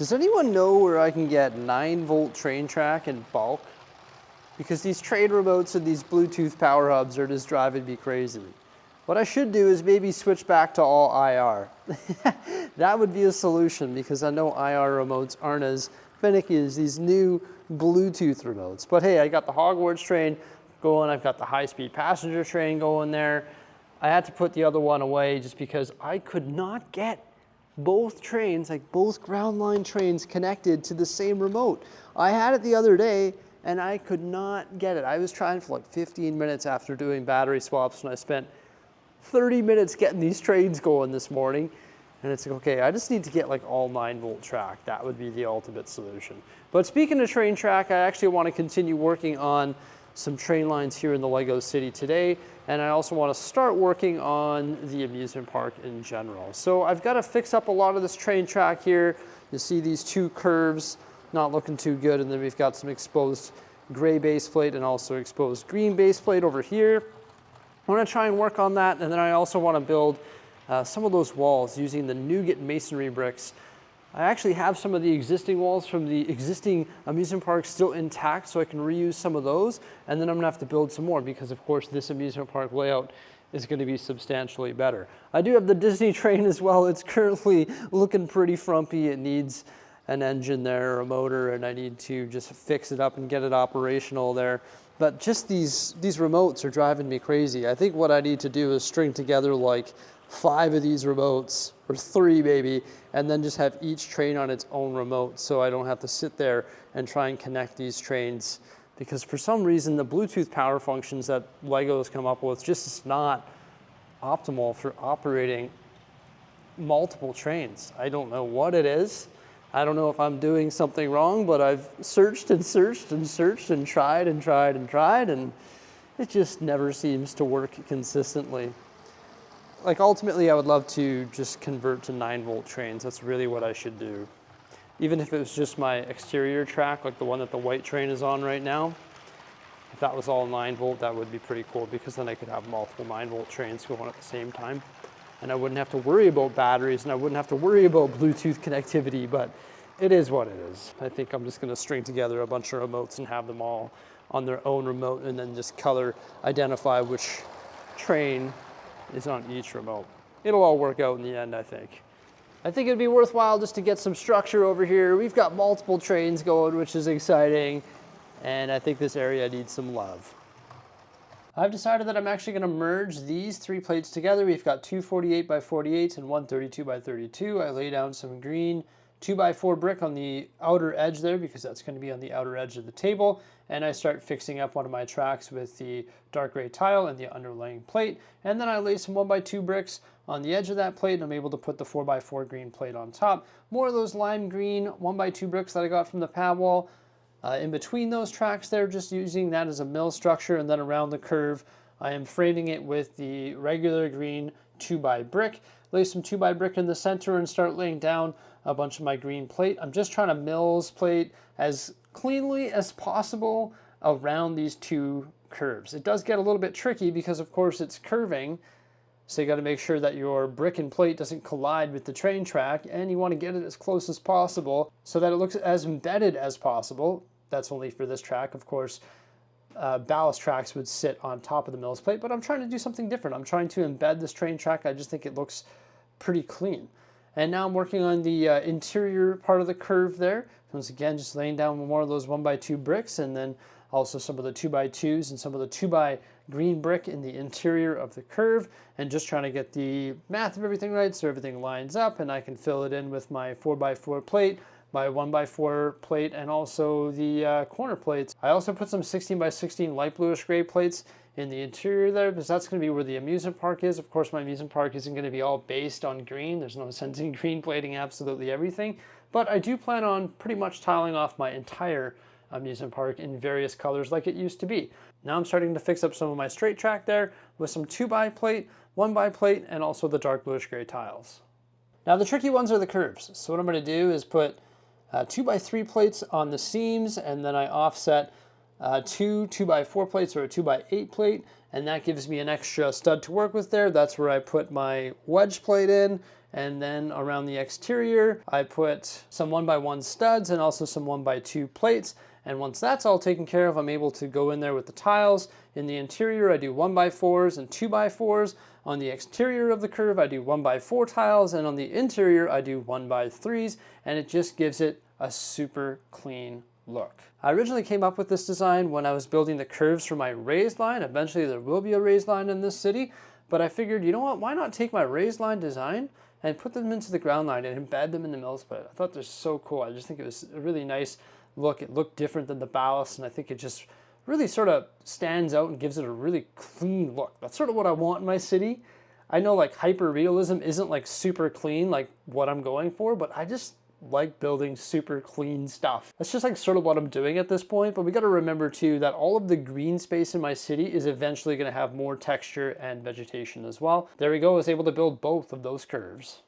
Does anyone know where I can get 9-volt train track in bulk? Because these train remotes and these Bluetooth power hubs are just driving me crazy. What I should do is maybe switch back to all IR. That would be a solution, because I know IR remotes aren't as finicky as these new Bluetooth remotes. But hey, I got the Hogwarts train going, I've got the high-speed passenger train going there. I had to put the other one away just because I could not get both trains, like both ground line trains, connected to the same remote. I had it the other day and I could not get it. I was trying for like 15 minutes after doing battery swaps, and I spent 30 minutes getting these trains going this morning. And it's like, okay, I just need to get like all 9-volt track. That would be the ultimate solution. But speaking of train track, I actually want to continue working on some train lines here in the Lego City today. And I also want to start working on the amusement park in general. So I've got to fix up a lot of this train track here. You see these two curves not looking too good. And then we've got some exposed gray base plate and also exposed green base plate over here. I want to try and work on that. And then I also want to build some of those walls using the nougat masonry bricks. I actually have some of the existing walls from the existing amusement park still intact, so I can reuse some of those. And then I'm gonna have to build some more because, of course, this amusement park layout is gonna be substantially better. I do have the Disney train as well. It's currently looking pretty frumpy. It needs an engine there, or a motor, and I need to just fix it up and get it operational there. But just these remotes are driving me crazy. I think what I need to do is string together like 5 of these remotes, or 3 maybe, and then just have each train on its own remote, so I don't have to sit there and try and connect these trains. Because for some reason, the Bluetooth power functions that Lego's come up with just is not optimal for operating multiple trains. I don't know what it is. I don't know if I'm doing something wrong, but I've searched and searched and searched and tried and tried and tried, and it just never seems to work consistently. Like, ultimately, I would love to just convert to 9-volt trains. That's really what I should do. Even if it was just my exterior track, like the one that the white train is on right now. If that was all 9-volt, that would be pretty cool, because then I could have multiple 9-volt trains going at the same time. And I wouldn't have to worry about batteries, and I wouldn't have to worry about Bluetooth connectivity, but it is what it is. I think I'm just gonna string together a bunch of remotes and have them all on their own remote, and then just color identify which train is on each remote. It'll all work out in the end, I think. I think it'd be worthwhile just to get some structure over here. We've got multiple trains going, which is exciting, and I think this area needs some love. I've decided that I'm actually going to merge these 3 plates together. We've got 2 48 by 48s and 1 32 by 32. I lay down some green 2x4 brick on the outer edge there, because that's going to be on the outer edge of the table. And I start fixing up one of my tracks with the dark gray tile and the underlaying plate. And then I lay some 1x2 bricks on the edge of that plate, and I'm able to put the 4x4 green plate on top. More of those lime green 1x2 bricks that I got from the pad wall. In between those tracks there, just using that as a mill structure, and then around the curve, I am framing it with the regular green 2x brick. Lay some 2x brick in the center and start laying down a bunch of my green plate. I'm just trying to mills plate as cleanly as possible around these 2 curves. It does get a little bit tricky because, of course, it's curving, so you got to make sure that your brick and plate doesn't collide with the train track, and you want to get it as close as possible so that it looks as embedded as possible. That's only for this track, of course. Ballast tracks would sit on top of the mills plate, but I'm trying to do something different. I'm trying to embed this train track. I just think it looks pretty clean. And now I'm working on the interior part of the curve there. Once again, just laying down more of those 1x2 bricks, and then also some of the 2x2s and some of the 2x green brick in the interior of the curve, and just trying to get the math of everything right so everything lines up, and I can fill it in with my 4x4 plate, my 1x4 plate, and also the corner plates. I also put some 16x16 light bluish gray plates in the interior there, because that's going to be where the amusement park is. Of course, my amusement park isn't going to be all based on green. There's no sense in green plating absolutely everything, but I do plan on pretty much tiling off my entire amusement park in various colors like it used to be. Now I'm starting to fix up some of my straight track there with some 2x plate, 1x plate, and also the dark bluish gray tiles. Now the tricky ones are the curves. So what I'm going to do is put 2x3 plates on the seams, and then I offset 2 2x4 plates or a 2x8 plate, and that gives me an extra stud to work with there. That's where I put my wedge plate in, And then around the exterior, I put some 1x1 studs and also some 1x2 plates. And once that's all taken care of, I'm able to go in there with the tiles. In the interior, I do 1x4s and 2x4s. On the exterior of the curve, I do 1x4 tiles. And on the interior, I do 1x3s. And it just gives it a super clean look. I originally came up with this design when I was building the curves for my raised line. Eventually, there will be a raised line in this city. But I figured, you know what, why not take my raised line design and put them into the ground line and embed them in the mill split. I thought they're so cool. I just think it was a really nice look. It looked different than the ballast, and I think it just really sort of stands out and gives it a really clean look. That's sort of what I want in my city. I know like hyper realism isn't like super clean like what I'm going for, but I just like building super clean stuff. That's just like sort of what I'm doing at this point, but we got to remember too that all of the green space in my city is eventually going to have more texture and vegetation as well. There we go, I was able to build both of those curves.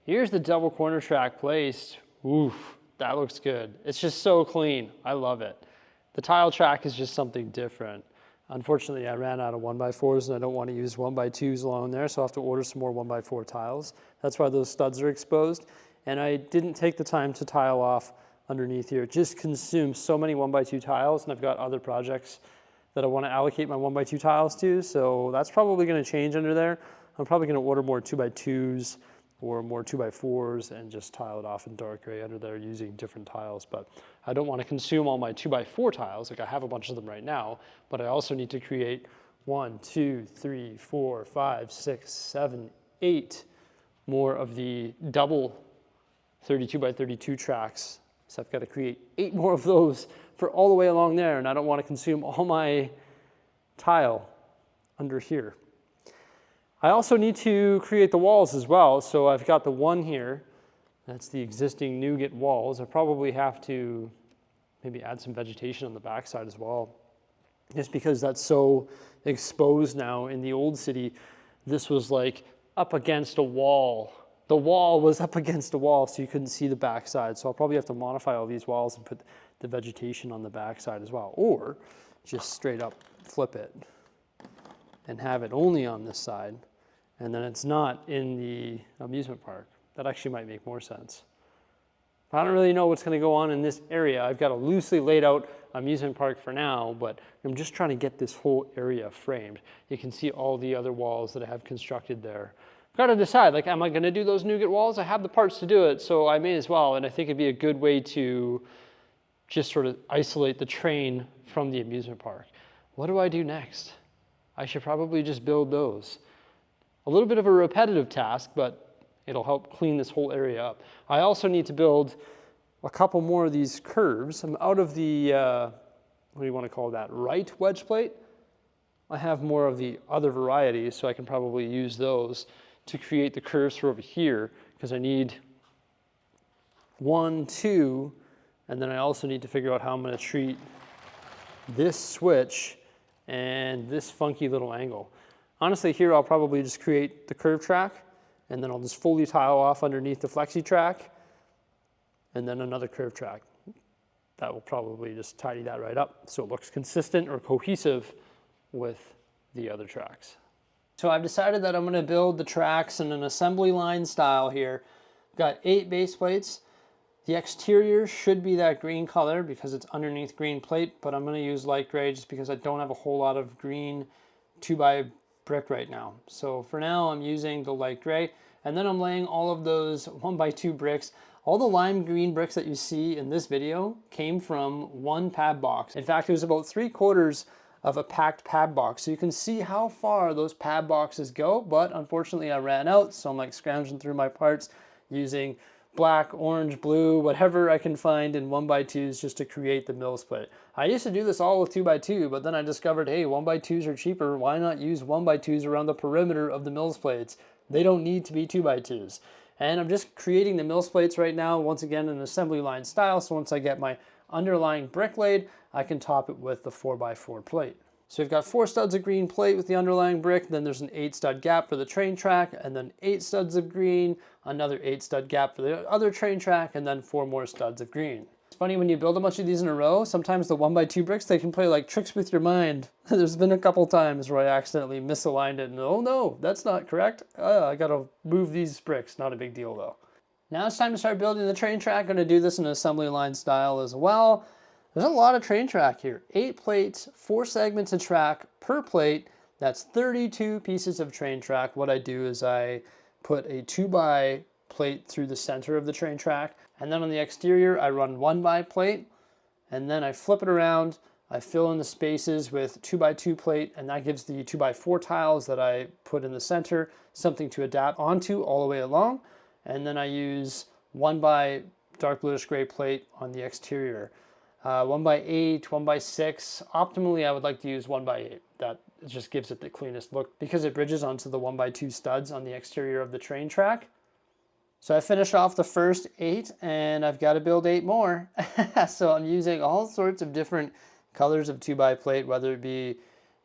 Here's the double corner track placed. Oof, that looks good. It's just so clean. I love it. The tile track is just something different. Unfortunately, I ran out of 1x4s and I don't want to use 1x2s along there, so I'll have to order some more 1x4 tiles. That's why those studs are exposed. And I didn't take the time to tile off underneath here. It just consumes so many 1x2 tiles, and I've got other projects that I want to allocate my 1x2 tiles to, so that's probably going to change under there. I'm probably going to order more 2x2s or more 2x4s and just tile it off in dark gray under there using different tiles. But I don't want to consume all my 2x4 tiles, like I have a bunch of them right now, but I also need to create 1, 2, 3, 4, 5, 6, 7, 8 more of the double 32x32 tracks. So I've got to create 8 more of those for all the way along there, and I don't want to consume all my tile under here. I also need to create the walls as well. So I've got the one here, that's the existing nougat walls. I probably have to maybe add some vegetation on the backside as well, just because that's so exposed now. In the old city, this was like up against a wall. The wall was up against a wall, so you couldn't see the backside. So I'll probably have to modify all these walls and put the vegetation on the backside as well, or just straight up flip it and have it only on this side, and then it's not in the amusement park. That actually might make more sense. I don't really know what's going to go on in this area. I've got a loosely laid out amusement park for now, but I'm just trying to get this whole area framed. You can see all the other walls that I have constructed there. I've got to decide, like, am I going to do those nougat walls? I have the parts to do it, so I may as well. And I think it'd be a good way to just sort of isolate the train from the amusement park. What do I do next? I should probably just build those. A little bit of a repetitive task, but it'll help clean this whole area up. I also need to build a couple more of these curves. I'm out of the, what do you want to call that, right wedge plate? I have more of the other varieties, so I can probably use those to create the curves for over here, because I need 1, 2, and then I also need to figure out how I'm going to treat this switch and this funky little angle. Honestly, here I'll probably just create the curve track, and then I'll just fully tile off underneath the flexi track, and then another curve track. That will probably just tidy that right up so it looks consistent or cohesive with the other tracks. So I've decided that I'm going to build the tracks in an assembly line style here. I've got 8 base plates. The exterior should be that green color because it's underneath green plate, but I'm going to use light gray just because I don't have a whole lot of green 2x brick right now. So for now I'm using the light gray, and then I'm laying all of those 1x2 bricks. All the lime green bricks that you see in this video came from one pad box. In fact, it was about 3/4 of a packed pad box. So you can see how far those pad boxes go, but unfortunately I ran out, so I'm like scrounging through my parts using black, orange, blue, whatever I can find in 1x2s just to create the mill split. I used to do this all with 2x2, but then I discovered, hey, 1x2s are cheaper. Why not use 1x2s around the perimeter of the mill plates? They don't need to be 2x2s. And I'm just creating the mill plates right now, once again in assembly line style, so once I get my underlying brick laid, I can top it with the 4x4 plate. So we've got 4 studs of green plate with the underlying brick, then there's an 8 stud gap for the train track, and then 8 studs of green, another 8 stud gap for the other train track, and then 4 more studs of green. It's funny when you build a bunch of these in a row, sometimes the 1x2 bricks, they can play like tricks with your mind. There's been a couple times where I accidentally misaligned it and oh no, that's not correct. I gotta move these bricks, not a big deal though. Now it's time to start building the train track. I'm gonna do this in assembly line style as well. There's a lot of train track here. 8 plates, 4 segments of track per plate. That's 32 pieces of train track. What I do is I put a 2x plate through the center of the train track, and then on the exterior I run 1x plate, and then I flip it around. I fill in the spaces with 2x2 plate, and that gives the 2x4 tiles that I put in the center something to adapt onto all the way along. And then I use 1x dark bluish gray plate on the exterior. 1x8, 1x6. Optimally, I would like to use 1x8. That just gives it the cleanest look because it bridges onto the 1x2 studs on the exterior of the train track. So I finished off the first 8 and I've got to build 8 more. So I'm using all sorts of different colors of 2x plate, whether it be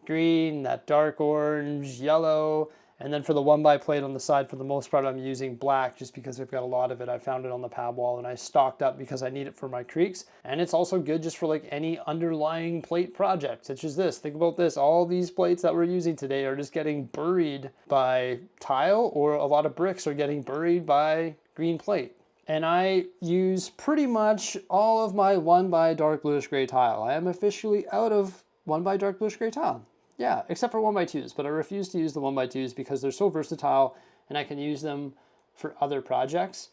green, that dark orange, yellow, and then for the 1x plate on the side, for the most part, I'm using black just because I've got a lot of it. I found it on the pad wall and I stocked up because I need it for my creeks. And it's also good just for like any underlying plate project, such as this. Think about this. All these plates that we're using today are just getting buried by tile, or a lot of bricks are getting buried by green plate. And I use pretty much all of my 1x dark bluish gray tile. I am officially out of 1x dark bluish gray tile. Yeah, except for 1x2s, but I refuse to use the 1x2s because they're so versatile and I can use them for other projects,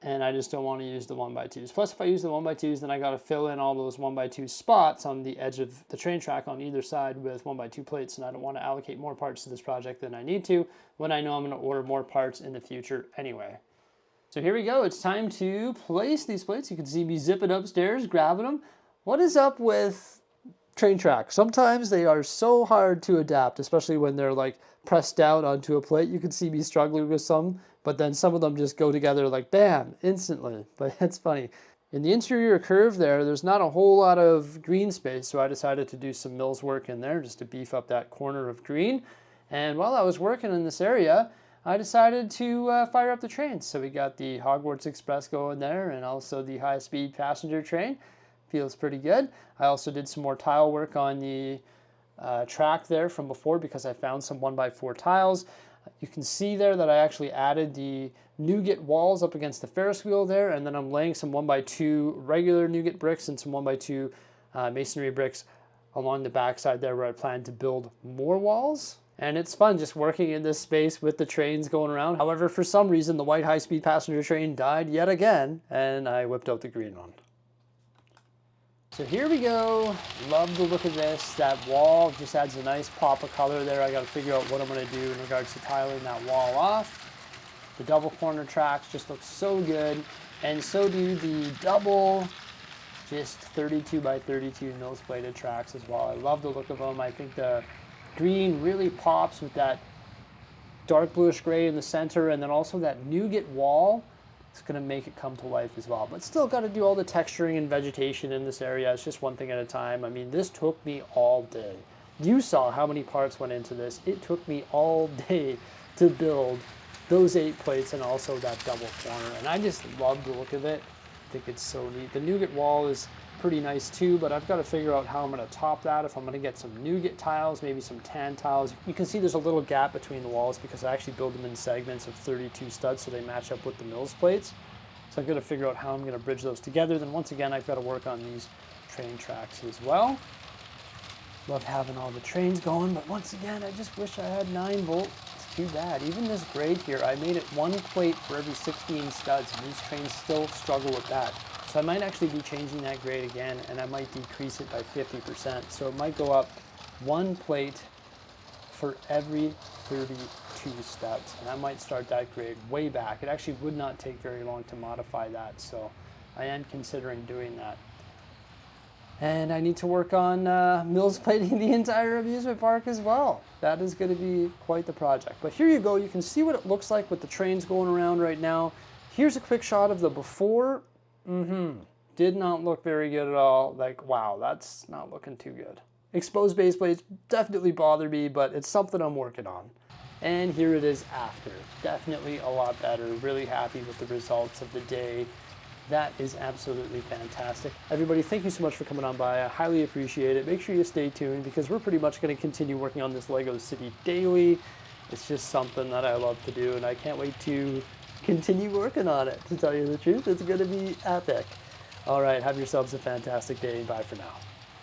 and I just don't want to use the 1x2s. Plus, if I use the 1x2s, then I got to fill in all those 1x2 spots on the edge of the train track on either side with 1x2 plates, and I don't want to allocate more parts to this project than I need to when I know I'm going to order more parts in the future anyway. So here we go. It's time to place these plates. You can see me zipping upstairs, grabbing them. What is up with train track? Sometimes they are so hard to adapt, especially when they're like pressed down onto a plate. You can see me struggling with some, but then some of them just go together like bam, instantly. But it's funny. In the interior curve there's not a whole lot of green space, so I decided to do some mills work in there just to beef up that corner of green. And while I was working in this area, I decided to fire up the trains. So we got the Hogwarts Express going there and also the high-speed passenger train. Feels pretty good. I also did some more tile work on the track there from before because I found some 1x4 tiles. You can see there that I actually added the nougat walls up against the Ferris wheel there, and then I'm laying some 1x2 regular nougat bricks and some 1x2 masonry bricks along the backside there where I plan to build more walls. And it's fun just working in this space with the trains going around. However, for some reason, the white high-speed passenger train died yet again, and I whipped out the green one. So here we go. Love the look of this. That wall just adds a nice pop of color there. I got to figure out what I'm going to do in regards to tiling that wall off. The double corner tracks just look so good, and so do the double just 32x32 nose plated tracks as well. I love the look of them. I think the green really pops with that dark bluish gray in the center, and then also that nougat wall. It's going to make it come to life as well. But still got to do all the texturing and vegetation in this area. It's just one thing at a time. I mean, this took me all day. You saw how many parts went into this. It took me all day to build those 8 plates and also that double corner. And I just love the look of it. I think it's so neat. The nougat wall is pretty nice too, but I've got to figure out how I'm going to top that. If I'm going to get some nougat tiles, maybe some tan tiles. You can see there's a little gap between the walls because I actually build them in segments of 32 studs so they match up with the mills plates. So I've got to figure out how I'm going to bridge those together. Then once again, I've got to work on these train tracks as well. Love having all the trains going, but once again, I just wish I had 9 volt. It's too bad. Even this grade here, I made it 1 plate for every 16 studs, and these trains still struggle with that. So I might actually be changing that grade again, and I might decrease it by 50%. So it might go up 1 plate for every 32 studs. And I might start that grade way back. It actually would not take very long to modify that, so I am considering doing that. And I need to work on mills plating the entire amusement park as well. That is going to be quite the project. But here you go. You can see what it looks like with the trains going around right now. Here's a quick shot of the before. Did not look very good at all. Like, wow, that's not looking too good. Exposed base plates definitely bother me, but it's something I'm working on. And here it is after. Definitely a lot better. Really happy with the results of the day. That is absolutely fantastic. Everybody, thank you so much for coming on by. I highly appreciate it. Make sure you stay tuned because we're pretty much going to continue working on this Lego City daily. It's just something that I love to do, and I can't wait to continue working on it, to tell you the truth. It's going to be epic. All right, have yourselves a fantastic day. Bye for now.